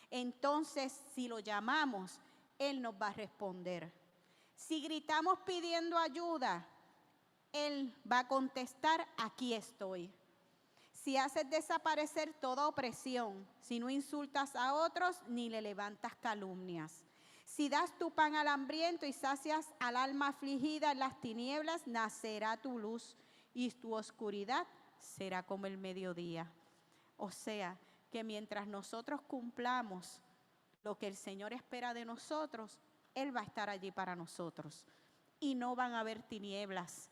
entonces si lo llamamos, Él nos va a responder. Si gritamos pidiendo ayuda, Él va a contestar, aquí estoy. Si haces desaparecer toda opresión, si no insultas a otros ni le levantas calumnias. Si das tu pan al hambriento y sacias al alma afligida en las tinieblas, nacerá tu luz y tu oscuridad será como el mediodía. O sea, que mientras nosotros cumplamos lo que el Señor espera de nosotros, Él va a estar allí para nosotros. Y no van a haber tinieblas,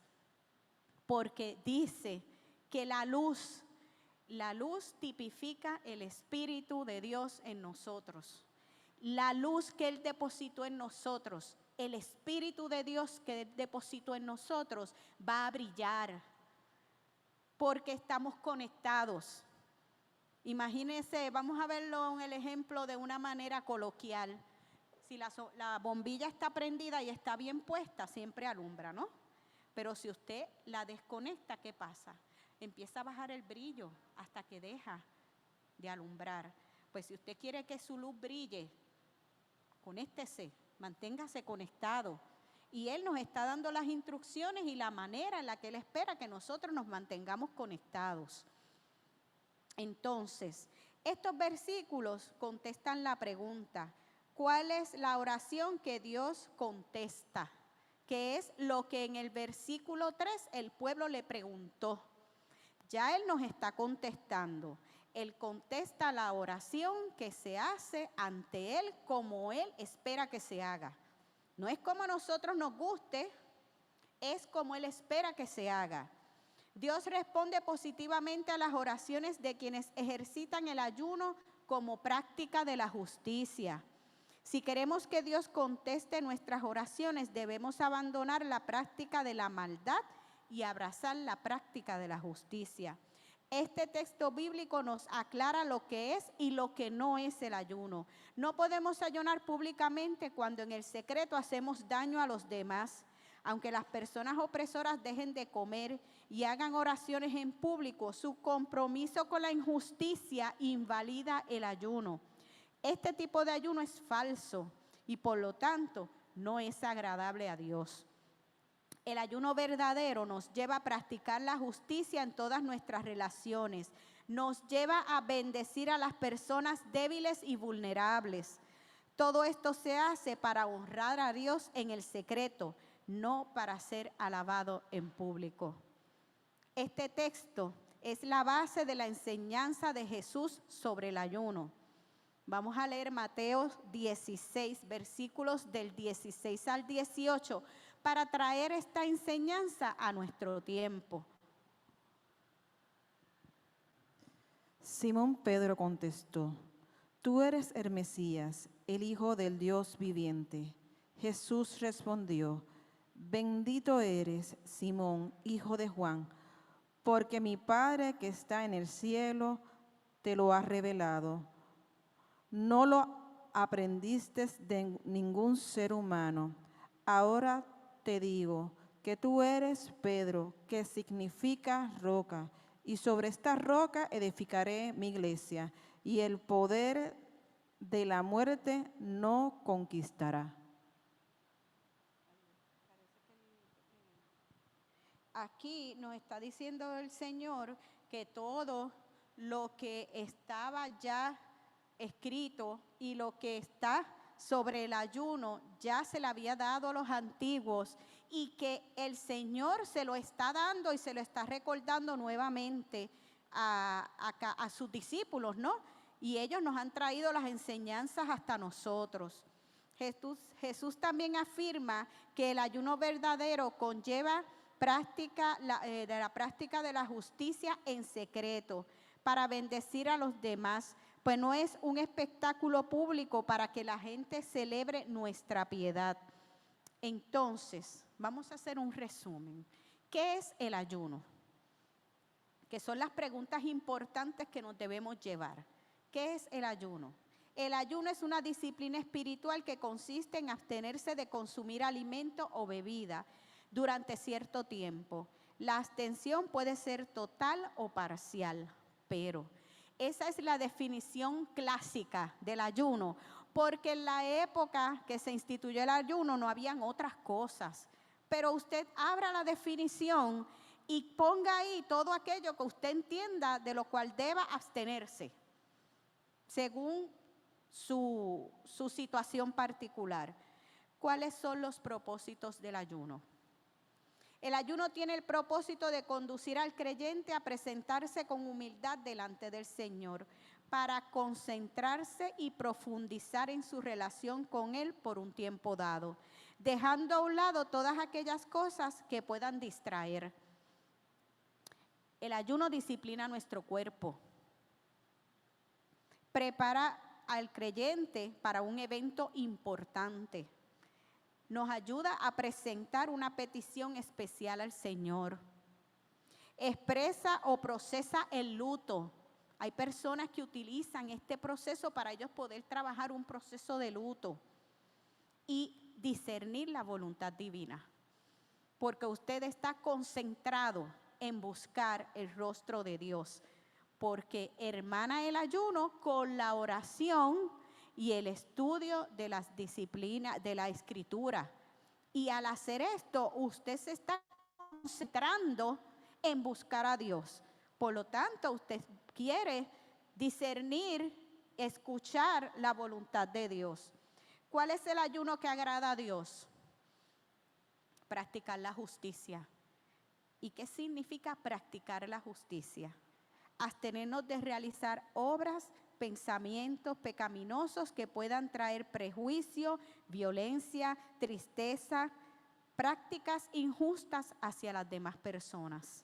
porque dice que la luz tipifica el Espíritu de Dios en nosotros. La luz que Él depositó en nosotros, el Espíritu de Dios que Él depositó en nosotros va a brillar, porque estamos conectados. Imagínense, vamos a verlo en el ejemplo de una manera coloquial. Si la bombilla está prendida y está bien puesta, siempre alumbra, ¿no? Pero si usted la desconecta, ¿qué pasa? Empieza a bajar el brillo hasta que deja de alumbrar. Pues si usted quiere que su luz brille, conéctese, manténgase conectado. Y Él nos está dando las instrucciones y la manera en la que Él espera que nosotros nos mantengamos conectados. Entonces, estos versículos contestan la pregunta, ¿cuál es la oración que Dios contesta? Que es lo que en el versículo 3 el pueblo le preguntó. Ya Él nos está contestando. Él contesta la oración que se hace ante Él como Él espera que se haga. No es como a nosotros nos guste, es como Él espera que se haga. Dios responde positivamente a las oraciones de quienes ejercitan el ayuno como práctica de la justicia. Si queremos que Dios conteste nuestras oraciones, debemos abandonar la práctica de la maldad y abrazar la práctica de la justicia. Este texto bíblico nos aclara lo que es y lo que no es el ayuno. No podemos ayunar públicamente cuando en el secreto hacemos daño a los demás. Aunque las personas opresoras dejen de comer y hagan oraciones en público, su compromiso con la injusticia invalida el ayuno. Este tipo de ayuno es falso y por lo tanto no es agradable a Dios. El ayuno verdadero nos lleva a practicar la justicia en todas nuestras relaciones. Nos lleva a bendecir a las personas débiles y vulnerables. Todo esto se hace para honrar a Dios en el secreto, no para ser alabado en público. Este texto es la base de la enseñanza de Jesús sobre el ayuno. Vamos a leer Mateo 16, versículos del 16 al 18, para traer esta enseñanza a nuestro tiempo. Simón Pedro contestó, tú eres el Mesías, el Hijo del Dios viviente. Jesús respondió, bendito eres, Simón, hijo de Juan, porque mi Padre que está en el cielo te lo ha revelado. No lo aprendiste de ningún ser humano. Ahora te digo que tú eres Pedro, que significa roca, y sobre esta roca edificaré mi iglesia, y el poder de la muerte no conquistará. aquí nos está diciendo el Señor que todo lo que estaba ya escrito y lo que está sobre el ayuno ya se le había dado a los antiguos y que el Señor se lo está dando y se lo está recordando nuevamente a sus discípulos, ¿no? Y ellos nos han traído las enseñanzas hasta nosotros. Jesús también afirma que el ayuno verdadero conlleva la práctica de la justicia en secreto para bendecir a los demás, pues no es un espectáculo público para que la gente celebre nuestra piedad. Entonces, vamos a hacer un resumen. ¿Qué es el ayuno? Que son las preguntas importantes que nos debemos llevar. ¿Qué es el ayuno? El ayuno es una disciplina espiritual que consiste en abstenerse de consumir alimento o bebida durante cierto tiempo. La abstención puede ser total o parcial, pero esa es la definición clásica del ayuno, porque en la época que se instituyó el ayuno no habían otras cosas. Pero usted abra la definición y ponga ahí todo aquello que usted entienda de lo cual deba abstenerse, según su situación particular. ¿Cuáles son los propósitos del ayuno? El ayuno tiene el propósito de conducir al creyente a presentarse con humildad delante del Señor para concentrarse y profundizar en su relación con Él por un tiempo dado, dejando a un lado todas aquellas cosas que puedan distraer. El ayuno disciplina nuestro cuerpo, prepara al creyente para un evento importante, nos ayuda a presentar una petición especial al Señor, expresa o procesa el luto. Hay personas que utilizan este proceso para ellos poder trabajar un proceso de luto y discernir la voluntad divina, porque usted está concentrado en buscar el rostro de Dios, porque hermana el ayuno con la oración y el estudio de las disciplinas de la Escritura. Y al hacer esto, usted se está concentrando en buscar a Dios. Por lo tanto, usted quiere discernir, escuchar la voluntad de Dios. ¿Cuál es el ayuno que agrada a Dios? Practicar la justicia. ¿Y qué significa practicar la justicia? Abstenernos de realizar obras, pensamientos pecaminosos que puedan traer prejuicio, violencia, tristeza, prácticas injustas hacia las demás personas.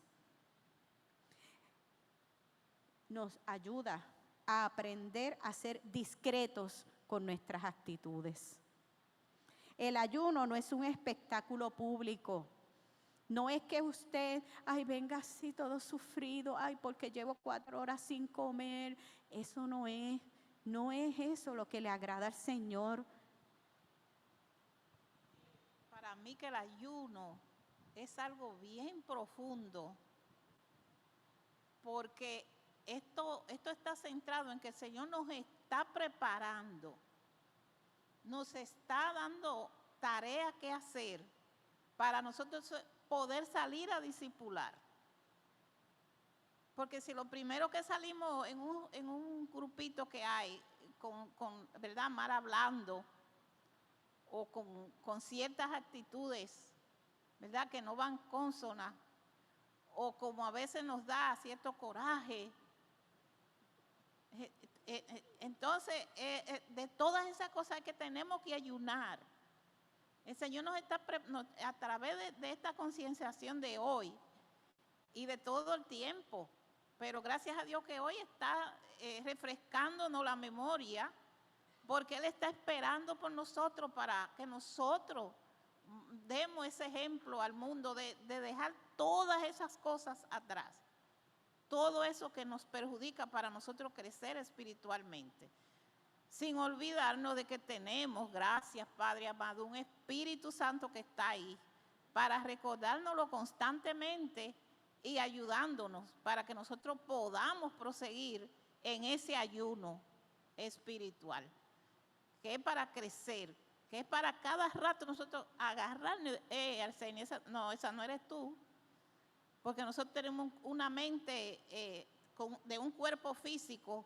Nos ayuda a aprender a ser discretos con nuestras actitudes. El ayuno no es un espectáculo público. No es que usted, ay, venga así todo sufrido, ay, porque llevo 4 horas sin comer. Eso no es eso lo que le agrada al Señor. Para mí que el ayuno es algo bien profundo, porque esto está centrado en que el Señor nos está preparando, nos está dando tarea que hacer para nosotros poder salir a discipular. Porque si lo primero que salimos en un grupito que hay, con ¿verdad?, mal hablando, o con ciertas actitudes, ¿verdad?, que no van consonas, o como a veces nos da cierto coraje. Entonces, de todas esas cosas que tenemos que ayunar, el Señor nos está, a través de esta concienciación de hoy y de todo el tiempo, pero gracias a Dios que hoy está refrescándonos la memoria, porque Él está esperando por nosotros para que nosotros demos ese ejemplo al mundo de dejar todas esas cosas atrás, todo eso que nos perjudica para nosotros crecer espiritualmente. Sin olvidarnos de que tenemos, gracias Padre amado, un Espíritu Santo que está ahí para recordárnoslo constantemente y ayudándonos para que nosotros podamos proseguir en ese ayuno espiritual, que es para crecer, que es para cada rato nosotros agarrarnos, Arsenio, esa no eres tú, porque nosotros tenemos una mente de un cuerpo físico,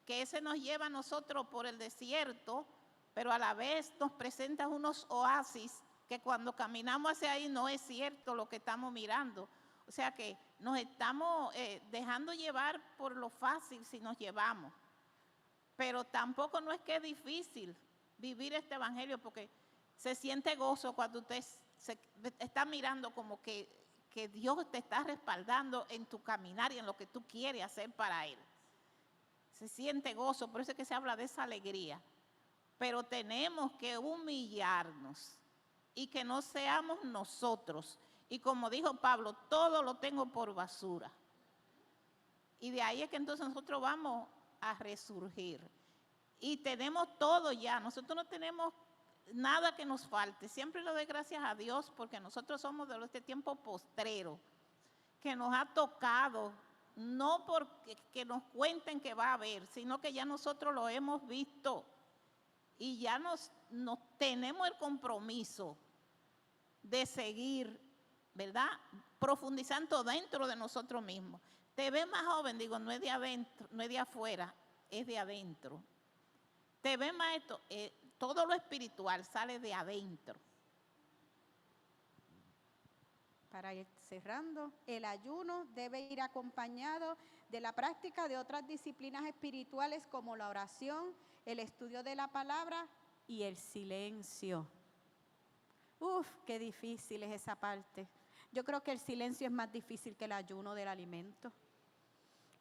que ese nos lleva a nosotros por el desierto, pero a la vez nos presenta unos oasis que cuando caminamos hacia ahí no es cierto lo que estamos mirando. O sea que nos estamos dejando llevar por lo fácil si nos llevamos. Pero tampoco no es que es difícil vivir este evangelio, porque se siente gozo cuando usted se está mirando como que Dios te está respaldando en tu caminar y en lo que tú quieres hacer para Él. Se siente gozo, por eso es que se habla de esa alegría. Pero tenemos que humillarnos y que no seamos nosotros. Y como dijo Pablo, todo lo tengo por basura. Y de ahí es que entonces nosotros vamos a resurgir. Y tenemos todo ya, nosotros no tenemos nada que nos falte. Siempre le doy gracias a Dios porque nosotros somos de este tiempo postrero, que nos ha tocado, no porque que nos cuenten que va a haber, sino que ya nosotros lo hemos visto y ya nos tenemos el compromiso de seguir, ¿verdad?, profundizando dentro de nosotros mismos. Te ves más joven, digo, no es de adentro, no es de afuera, es de adentro. Te ves más esto, todo lo espiritual sale de adentro. Para ir cerrando, el ayuno debe ir acompañado de la práctica de otras disciplinas espirituales como la oración, el estudio de la palabra y el silencio. Uf, qué difícil es esa parte. Yo creo que el silencio es más difícil que el ayuno del alimento,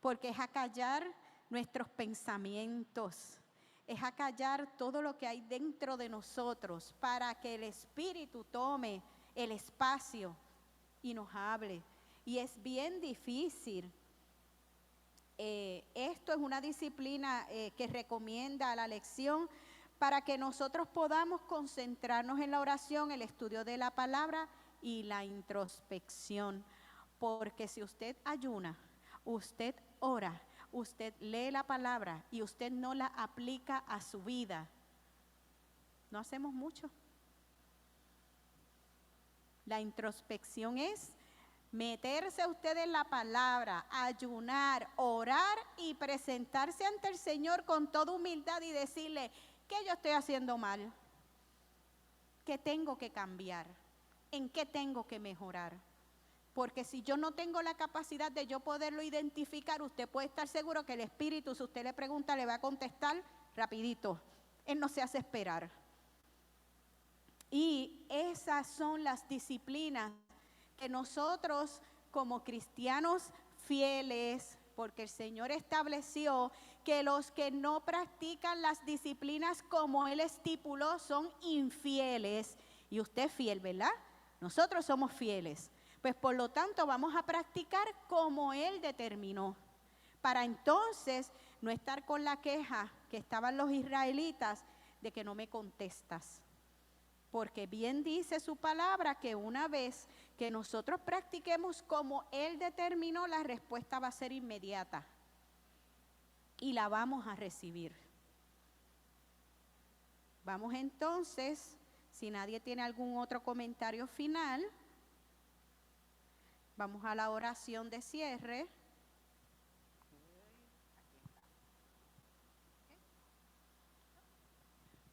porque es acallar nuestros pensamientos, es acallar todo lo que hay dentro de nosotros para que el Espíritu tome el espacio y nos hable. Y es bien difícil. Esto es una disciplina que recomienda la lección para que nosotros podamos concentrarnos en la oración, el estudio de la palabra y la introspección. Porque si usted ayuna, usted ora, usted lee la palabra y usted no la aplica a su vida, no hacemos mucho. La introspección es meterse usted en la palabra, ayunar, orar y presentarse ante el Señor con toda humildad y decirle, ¿qué yo estoy haciendo mal? ¿Qué tengo que cambiar? ¿En qué tengo que mejorar? Porque si yo no tengo la capacidad de yo poderlo identificar, usted puede estar seguro que el Espíritu, si usted le pregunta, le va a contestar rapidito. Él no se hace esperar. Y esas son las disciplinas que nosotros como cristianos fieles, porque el Señor estableció que los que no practican las disciplinas como Él estipuló son infieles. Y usted es fiel, ¿verdad? Nosotros somos fieles. Pues por lo tanto vamos a practicar como Él determinó, para entonces no estar con la queja que estaban los israelitas de que no me contestas. Porque bien dice su palabra que una vez que nosotros practiquemos como Él determinó, la respuesta va a ser inmediata y la vamos a recibir. Vamos entonces, si nadie tiene algún otro comentario final, vamos a la oración de cierre.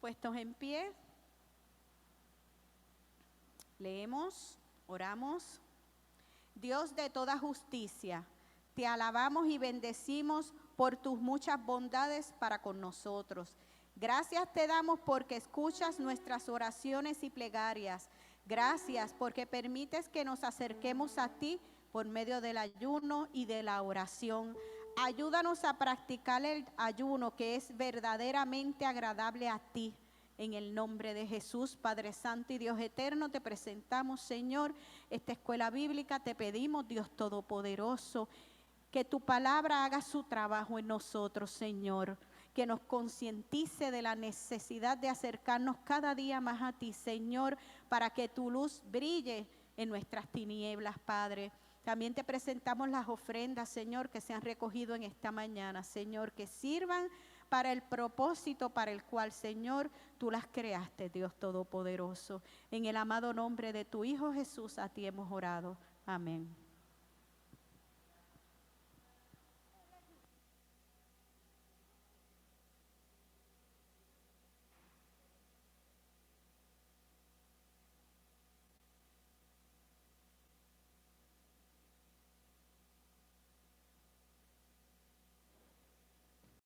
Puestos en pie. Leemos, oramos. Dios de toda justicia, te alabamos y bendecimos por tus muchas bondades para con nosotros. Gracias te damos porque escuchas nuestras oraciones y plegarias. Gracias porque permites que nos acerquemos a ti por medio del ayuno y de la oración. Ayúdanos a practicar el ayuno que es verdaderamente agradable a ti. En el nombre de Jesús, Padre Santo y Dios eterno, te presentamos, Señor, esta escuela bíblica. Te pedimos, Dios Todopoderoso, que tu palabra haga su trabajo en nosotros, Señor. Que nos concientice de la necesidad de acercarnos cada día más a ti, Señor, para que tu luz brille en nuestras tinieblas, Padre. También te presentamos las ofrendas, Señor, que se han recogido en esta mañana, Señor, que sirvan para el propósito para el cual, Señor, tú las creaste, Dios Todopoderoso. En el amado nombre de tu Hijo Jesús, a ti hemos orado. Amén.